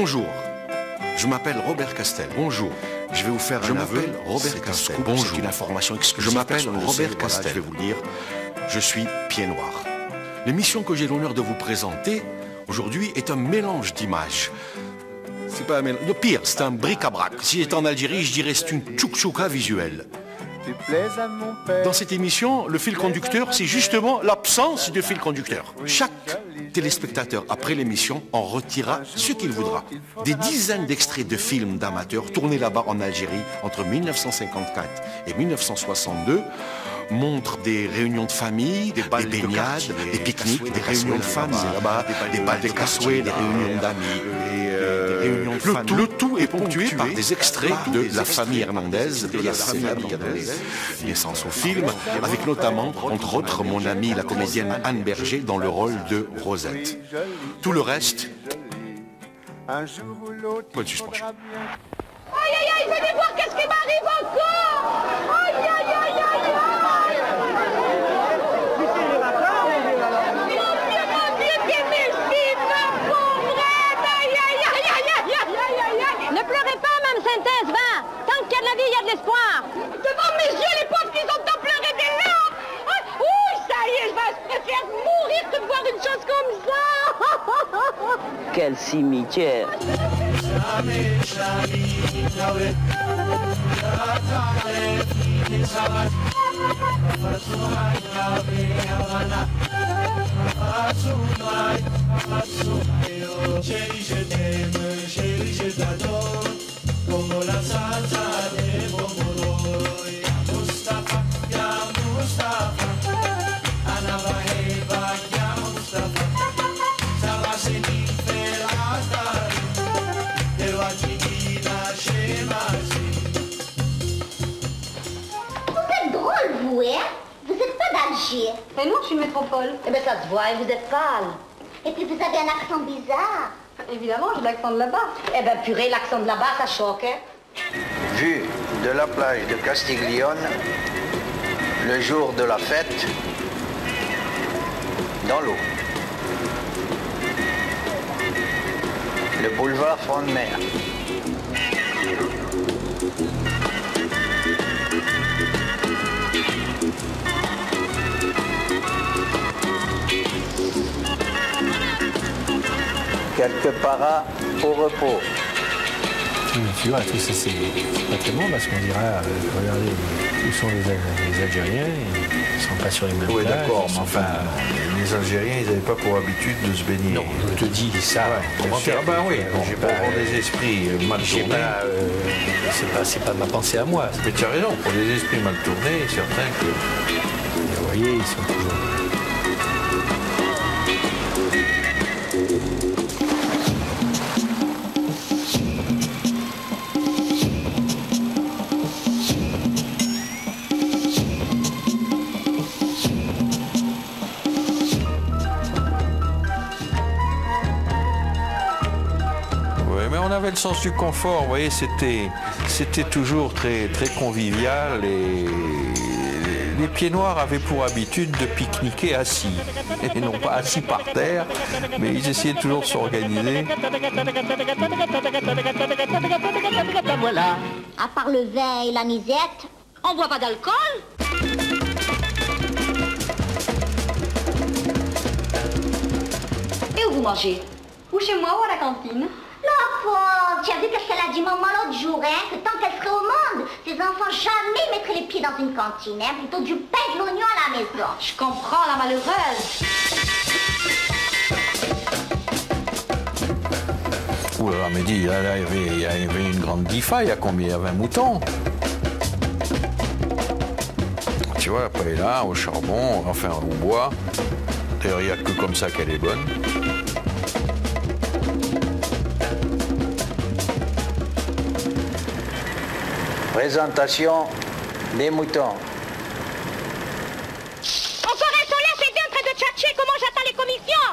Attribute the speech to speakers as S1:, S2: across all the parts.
S1: Bonjour, je m'appelle Robert Castel. Bonjour. Je vais vous faire un aveu. Robert Castel. Bonjour. C'est une information exclusive. Je m'appelle Robert Castel. Je vais vous le dire. Je suis pied noir. L'émission que j'ai l'honneur de vous présenter aujourd'hui est un mélange d'images. C'est pas un mélange. Le pire, c'est un bric-à-brac. Si j'étais en Algérie, je dirais c'est une tchouk-tchouka visuelle. Dans cette émission, le fil conducteur, c'est justement l'absence de fil conducteur. Chaque téléspectateur, après l'émission, en retirera ce qu'il voudra. Des dizaines d'extraits de films d'amateurs tournés là-bas en Algérie entre 1954 et 1962 montrent des réunions de famille, des baignades, des pique-niques, des réunions de femmes là-bas, des balles de cassouets, des réunions d'amis. Le tout est ponctué par des extraits de La famille Hernandez, de la famille de naissance au film, avec notamment, entre autres, mon amie la comédienne Anne Berger dans le rôle de Rosette. Tout le reste, bonne suspension.
S2: Aïe aïe aïe, venez voir qu'est-ce qui m'arrive encore. Aïe aïe aïe aïe aïe. Ne pleurez pas, Mme Synthèse, va. Tant qu'il y a de la vie, il y a de l'espoir. Devant mes yeux, les pauvres qui ont tant pleuré des larmes. Ouh, ça y est, je préfère mourir que de voir une chose comme ça.
S3: Quel cimetière.
S4: Vous n'êtes pas d'Alger.
S2: Mais non, je suis une métropole.
S4: Eh bien, ça se voit, et vous êtes pâle. Et puis, vous avez un accent bizarre.
S2: Évidemment, j'ai l'accent de là-bas.
S4: Eh bien, purée, l'accent de là-bas, ça choque, hein.
S5: Vue de la plage de Castiglione, le jour de la fête, dans l'eau. Le boulevard Front de Mer. Quelques paras au repos.
S6: Tu vois, tout ça, c'est pas très bon parce qu'on dira, regardez, où sont les Algériens, ils sont pas sur les mêmes plages.
S7: Oui, d'accord, mais
S6: enfin,
S7: les Algériens, ils n'avaient pas pour habitude de se baigner.
S6: Non, je te dis ça.
S7: Bien sûr. Ah ben oui, j'ai pas des esprits mal tournés.
S6: C'est pas ma pensée à moi.
S7: Mais tu as raison, pour des esprits mal tournés, certains que...
S6: Vous voyez, ils sont toujours...
S7: On avait le sens du confort, vous voyez, c'était toujours très, très convivial et les pieds noirs avaient pour habitude de pique-niquer assis, et non pas assis par terre, mais ils essayaient toujours de s'organiser.
S4: Voilà. À part le vin et la nisette, on boit pas d'alcool.
S2: Et où vous mangez? Ou chez moi ou à la cantine?
S4: La pauvre, tu as vu qu'est-ce qu'elle a dit maman l'autre jour, hein? Que tant qu'elle serait au monde, ses enfants jamais mettraient les pieds dans une cantine, hein? Plutôt du pain et de l'oignon à la maison.
S2: Je comprends la malheureuse.
S7: Ouh là là, Mehdi, là, il y avait une grande difa, il y a combien? Il y a 20 moutons. Tu vois, la paella au charbon, enfin au bois. D'ailleurs, il n'y a que comme ça qu'elle est bonne.
S5: Présentation des moutons.
S2: On serait solaire, c'est bien en train de tchatcher comment j'attends les commissions.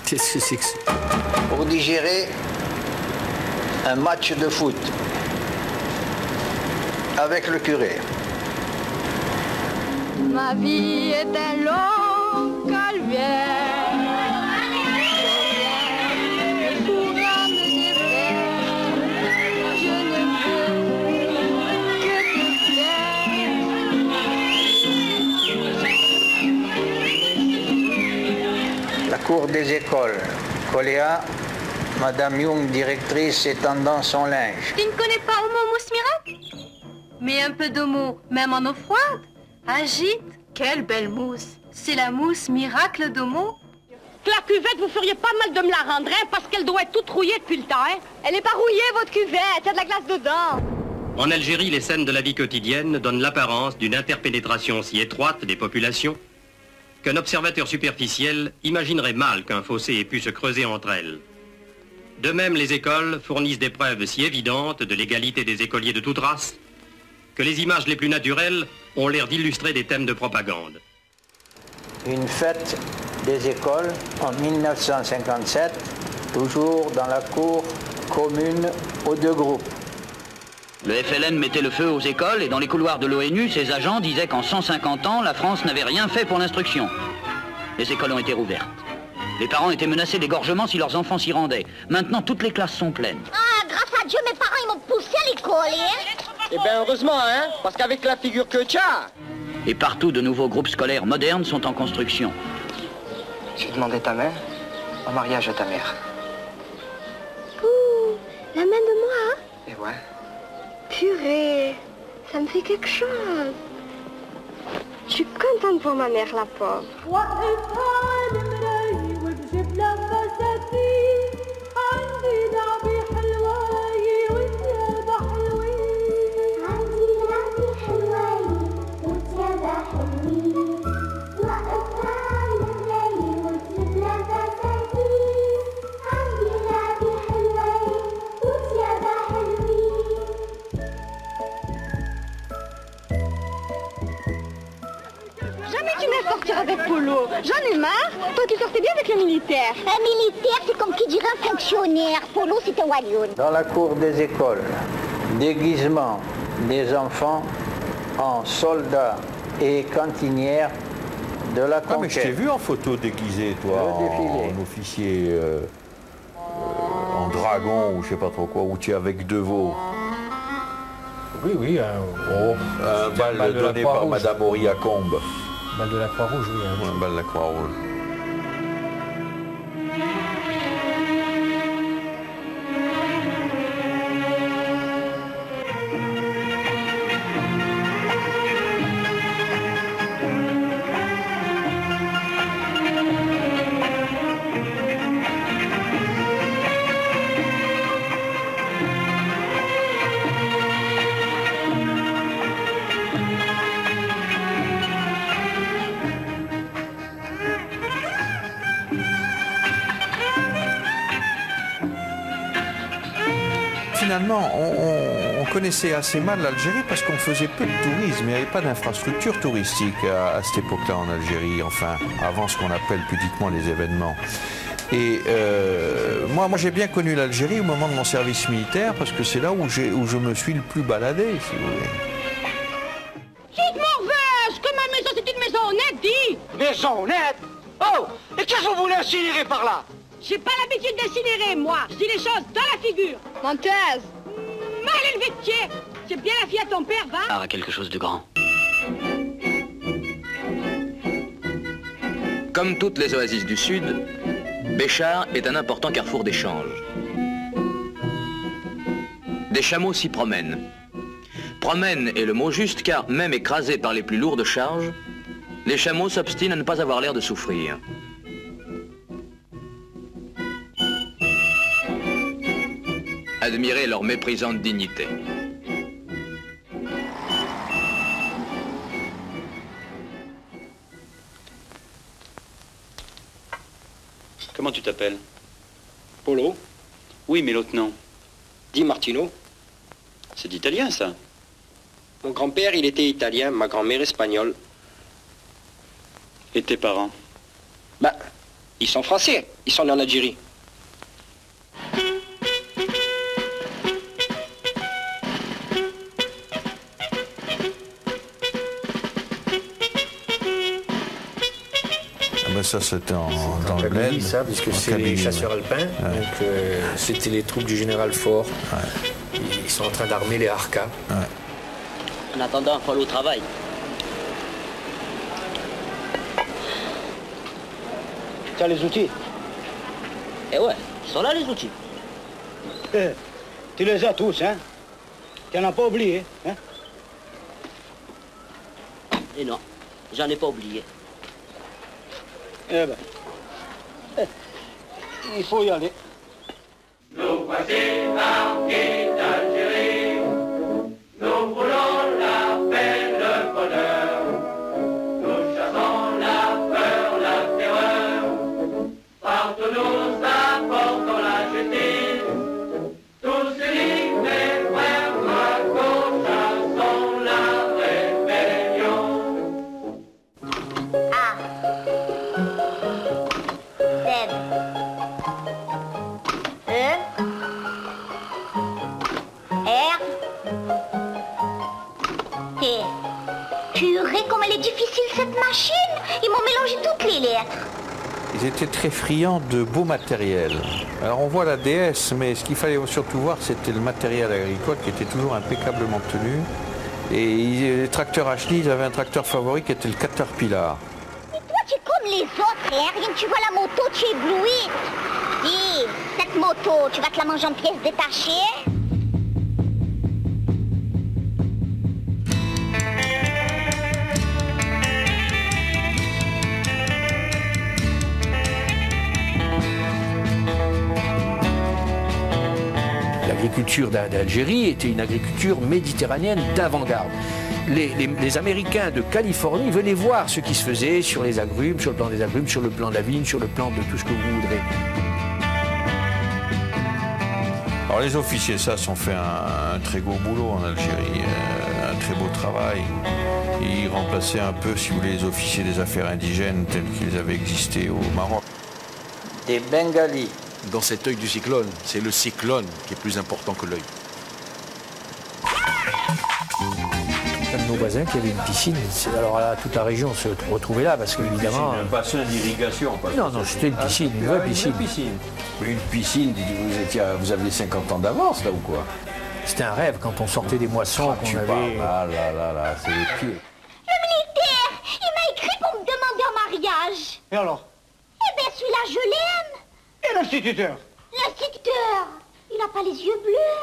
S6: Qu'est-ce que c'est que ça?
S5: Pour digérer un match de foot avec le curé.
S2: Ma vie est un long calvaire.
S5: La cour des écoles. Coléa, Madame Young, directrice, étendant son linge.
S8: Tu ne connais pas Homo mousse miracle? Mais un peu d'homo, même en eau froide. Agite, quelle belle mousse. C'est la mousse miracle d'Homo.
S2: La cuvette, vous feriez pas mal de me la rendre, hein, parce qu'elle doit être toute rouillée depuis le temps, hein. Elle est pas rouillée, votre cuvette, il y a de la glace dedans.
S9: En Algérie, les scènes de la vie quotidienne donnent l'apparence d'une interpénétration si étroite des populations qu'un observateur superficiel imaginerait mal qu'un fossé ait pu se creuser entre elles. De même, les écoles fournissent des preuves si évidentes de l'égalité des écoliers de toute race que les images les plus naturelles ont l'air d'illustrer des thèmes de propagande.
S5: Une fête des écoles en 1957, toujours dans la cour commune aux deux groupes.
S10: Le FLN mettait le feu aux écoles et dans les couloirs de l'ONU, ses agents disaient qu'en 150 ans, la France n'avait rien fait pour l'instruction. Les écoles ont été rouvertes. Les parents étaient menacés d'égorgement si leurs enfants s'y rendaient. Maintenant, toutes les classes sont pleines.
S4: Ah, grâce à Dieu, mes parents, ils m'ont poussé à l'école, hein.
S11: Eh bien, heureusement, hein, parce qu'avec la figure que tu as...
S10: Et partout, de nouveaux groupes scolaires modernes sont en construction.
S11: J'ai demandé ta main en mariage à ta mère.
S2: Ouh, la main de moi, hein.
S11: Et ouais.
S2: Purée, ça me fait quelque chose. Je suis contente pour ma mère, la pauvre. Avec Polo. J'en ai marre. Toi qui sortais bien avec le militaire.
S4: Un militaire, c'est comme qui dirait un fonctionnaire. Polo, c'était Wallion.
S5: Dans la cour des écoles, déguisement des enfants en soldats et cantinières de la conquête.
S7: Ah, mais je t'ai vu en photo déguisé, toi, en officier, en dragon ou je sais pas trop quoi, où tu es avec deux veaux.
S6: Oui,
S7: un bal donné par Madame Auriacombe.
S6: Bal de la Croix-Rouge, oui.
S7: Un bal de la Croix-Rouge. Finalement, on connaissait assez mal l'Algérie parce qu'on faisait peu de tourisme. Il n'y avait pas d'infrastructure touristique à cette époque-là en Algérie, enfin, avant ce qu'on appelle pudiquement les événements. Et moi j'ai bien connu l'Algérie au moment de mon service militaire parce que c'est là où je me suis le plus baladé, si vous voulez.
S2: Dites Morvès, que ma maison c'est une maison honnête, dis.
S11: Maison honnête? Oh, et qu'est-ce que vous voulez incinérer par là?
S2: J'ai pas l'habitude d'incinérer, moi. Je dis les choses dans la figure. Menteuse. Mal élevé de pied. C'est bien la fille à ton père, va.
S10: Ah, quelque chose de grand.
S12: Comme toutes les oasis du Sud, Béchar est un important carrefour d'échanges. Des chameaux s'y promènent. Promène est le mot juste car, même écrasés par les plus lourdes charges, les chameaux s'obstinent à ne pas avoir l'air de souffrir. Admirez leur méprisante dignité.
S13: Comment tu t'appelles? Polo? Oui, mais l'autre nom.
S11: Di Martino.
S13: C'est italien, ça.
S11: Mon grand-père, il était italien, ma grand-mère espagnole.
S13: Et tes parents?
S11: Bah, Ils sont français, ils sont nés en Algérie.
S7: Ça c'était dans le
S6: Kabylie,
S7: bled,
S6: ça, puisque c'est les chasseurs alpins.
S7: Ouais.
S6: Donc c'était les troupes du général Faure. Ouais. Ils sont en train d'armer les harkas.
S7: Ouais.
S3: En attendant, il faut aller au travail.
S11: Tu as les outils?
S3: Eh ouais, ils sont là les outils.
S11: Tu les as tous, hein? Tu n'en as pas oublié, hein?
S3: Et non, j'en ai pas oublié.
S11: Eh ben, il faut y aller.
S14: Nous voici marqués d'Algérie, nous voulons la paix, le bonheur, nous chassons la peur, la terreur, partout nous apportons la justice, tous unis mes frères, braquons, chassons la rébellion.
S4: A, Z, E, R, T. Purée, comme elle est difficile cette machine! Ils m'ont mélangé toutes les lettres.
S7: Ils étaient très friands de beau matériel. Alors on voit la déesse, mais ce qu'il fallait surtout voir, c'était le matériel agricole qui était toujours impeccablement tenu. Et les tracteurs Ashley, ils avaient un tracteur favori qui était le Caterpillar.
S4: Mais toi, tu es comme les autres, hein? Rien que tu vois la moto, tu es ébloui. Dis, cette moto, tu vas te la manger en pièces détachées?
S6: L'agriculture d'Algérie était une agriculture méditerranéenne d'avant-garde. Les Américains de Californie venaient voir ce qui se faisait sur les agrumes, sur le plan des agrumes, sur le plan de la vigne, sur le plan de tout ce que vous voudrez.
S7: Alors les officiers SAS ont fait un très beau boulot en Algérie, un très beau travail. Ils remplaçaient un peu, si vous voulez, les officiers des affaires indigènes tels qu'ils avaient existé au Maroc.
S5: Des Bengalis.
S1: Dans cet œil du cyclone, c'est le cyclone qui est plus important que l'œil.
S6: Un de nos voisins qui avait une piscine. Alors là, toute la région se retrouvait là parce qu'évidemment.
S7: Un bassin d'irrigation.
S6: Non, c'était une piscine, une vraie piscine.
S15: Une piscine, vous aviez 50 ans d'avance là ou quoi?
S6: C'était un rêve quand on sortait des moissons qu'on avait.
S15: Ah là, c'est les pieds.
S4: Le militaire, il m'a écrit pour me demander en mariage.
S11: Et alors?
S4: Eh bien, celui-là, je l'aime.
S11: Et l'instituteur?
S4: L'instituteur, il n'a pas les yeux bleus.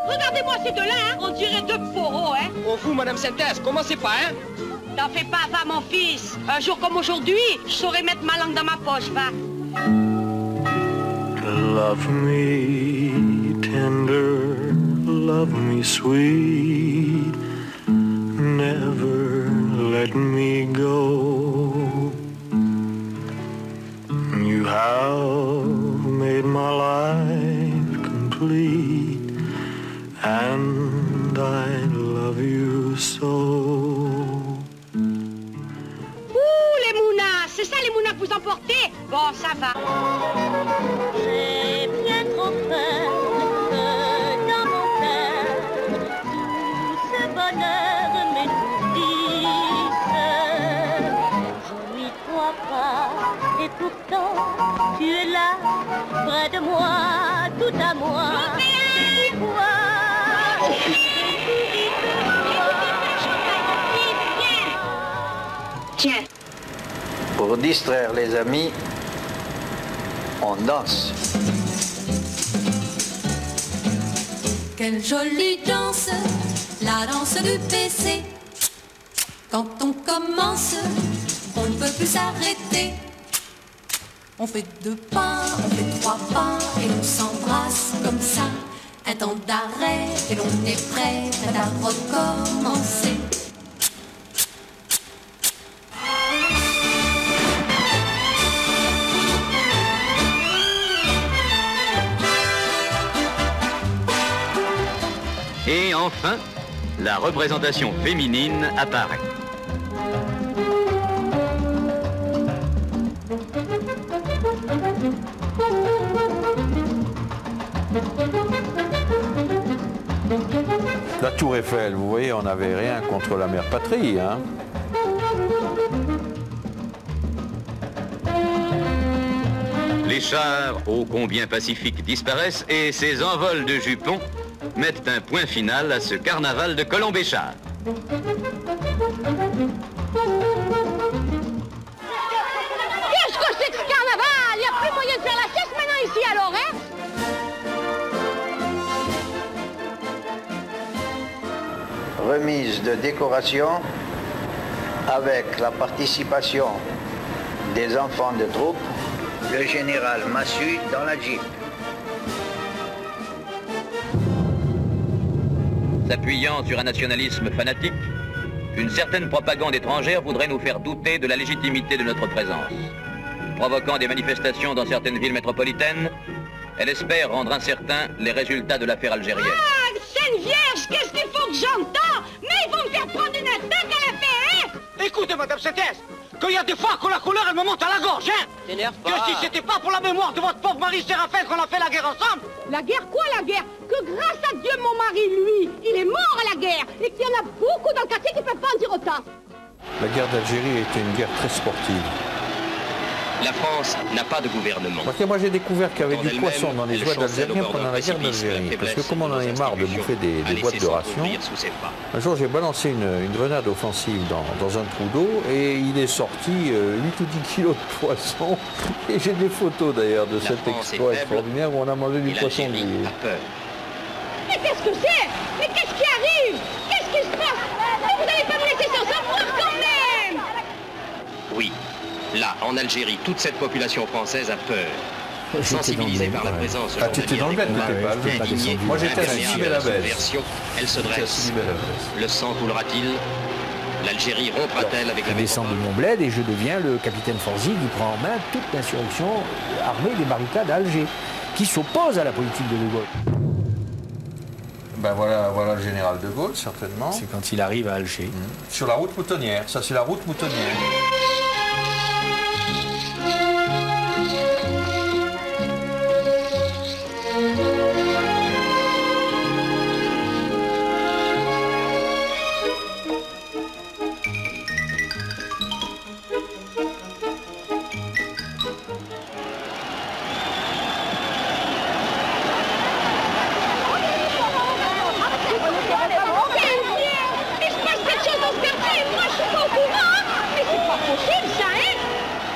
S2: Regardez-moi ces deux-là, hein. On dirait deux poros, hein.
S11: On fout, Madame Synthèse, commencez pas, hein.
S2: T'en fais pas, va, mon fils. Un jour comme aujourd'hui, je saurais mettre ma langue dans ma poche, va.
S16: Love me tender, love me sweet, never let me go. You have made my life complete, and I love you so.
S2: Ouh, les mounas, c'est ça les mounas que vous emportez? Bon, ça va.
S4: J'ai bien trop peur que dans mon cœur tout ce bonheur m'étourdisse. Je n'y crois pas, et pourtant tu es là, près de moi, tout à moi.
S2: Tiens.
S5: Pour distraire les amis, on danse.
S17: Quelle jolie danse, la danse du PC. Quand on commence, on ne peut plus s'arrêter. On fait 2 pas, on fait 3 pas, et on s'embrasse comme ça. Un temps d'arrêt, et l'on est prêt à recommencer.
S12: Et enfin, la représentation féminine apparaît.
S7: La Tour Eiffel, vous voyez, on n'avait rien contre la mère patrie, hein.
S12: Les chars, ô combien pacifiques, disparaissent et ces envols de jupons mettent un point final à ce carnaval de Colombéchard.
S2: Qu'est-ce que c'est que ce carnaval? Il n'y a plus moyen de faire la sieste maintenant ici alors, hein?
S5: Remise de décoration avec la participation des enfants de troupe, le général Massu dans la Jeep.
S12: S'appuyant sur un nationalisme fanatique, une certaine propagande étrangère voudrait nous faire douter de la légitimité de notre présence. Provoquant des manifestations dans certaines villes métropolitaines, elle espère rendre incertains les résultats de l'affaire algérienne.
S2: Ah, Sainte Vierge, qu'est-ce qu'il faut que j'entends? Mais ils vont me faire prendre une attaque à la paix, hein?
S18: Écoutez, Madame Cétès, qu'il y a des fois que la couleur, elle me monte à la gorge, hein?
S3: T'énerve pas.
S18: Que si c'était pas pour la mémoire de votre pauvre mari Séraphin qu'on a fait la guerre ensemble?
S2: La guerre quoi, la guerre? Que grâce à Dieu, mon mari, lui, il est mort à la guerre et qu'il y en a beaucoup dans le quartier qui ne peuvent pas en dire autant.
S7: La guerre d'Algérie était une guerre très sportive.
S9: La France n'a pas de gouvernement.
S7: Parce que moi j'ai découvert qu'il y avait du poisson dans les oies d'Algériens pendant la guerre d'Algérie. Parce que comme on en est marre de bouffer des boîtes de rations, un jour j'ai balancé une grenade offensive dans un trou d'eau et il est sorti 8 ou 10 kilos de poisson. Et j'ai des photos d'ailleurs de cet exploit extraordinaire où on a mangé du poisson grillé.
S2: Mais qu'est-ce que c'est? Mais qu'est-ce qui arrive? Qu'est-ce qui se passe? Mais vous n'allez pas me laisser sans savoir quand même!
S9: Oui. Là, en Algérie, toute cette population française a peur. Sensibilisée par la présence
S7: Ah, tu étais dans le bled, t'étais pas descendu. Moi j'étais à Sibélabès.
S9: Elle se dresse. Le sang coulera-t-il? L'Algérie rompra-t-elle avec la
S6: Je descends de mon bled et je deviens le capitaine Forzy qui prend en main toute l'insurrection armée des barricades à Alger, qui s'oppose à la politique de De Gaulle.
S7: Ben voilà le général de Gaulle, certainement.
S6: C'est quand il arrive à Alger.
S7: Sur la route moutonnière, ça c'est la route moutonnière.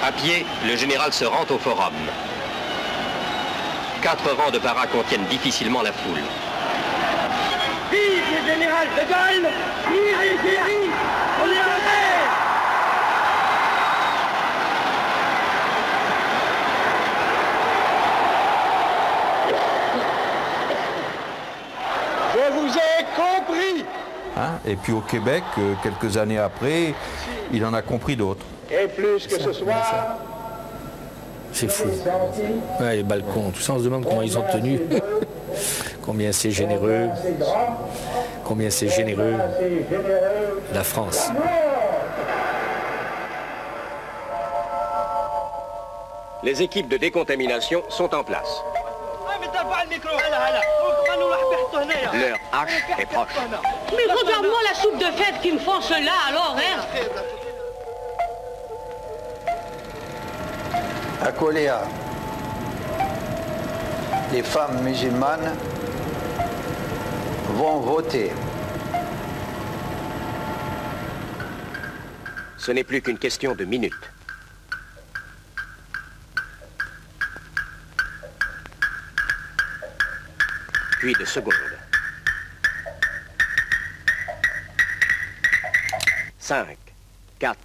S9: À pied, le général se rend au forum. 4 rangs de paras contiennent difficilement la foule.
S18: Vive le général de Gaulle! Vive l'Algérie! On est en guerre! Je vous ai compris!
S7: Hein? Et puis au Québec, quelques années après, il en a compris d'autres.
S18: Et plus que ce soir...
S6: C'est fou. Ouais, les balcons, tout ça, on se demande comment ils ont tenu. Combien c'est généreux. Combien c'est généreux. La France.
S9: Les équipes de décontamination sont en place. L'heure H est proche.
S8: Mais regarde-moi la soupe de fête qu'ils me font ceux-là, alors, hein?
S5: À Coléa, les femmes musulmanes vont voter.
S9: Ce n'est plus qu'une question de minutes. Puis de secondes. 5, 4,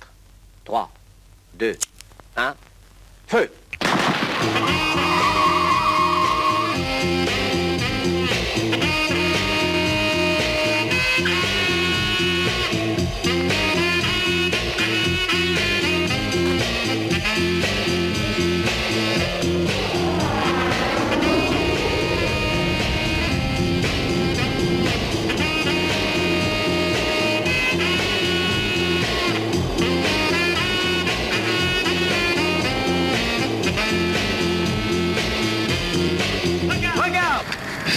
S9: 3,
S5: 2, 1, feu!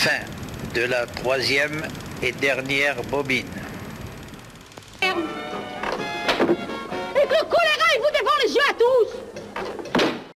S5: Fin de la troisième et dernière bobine.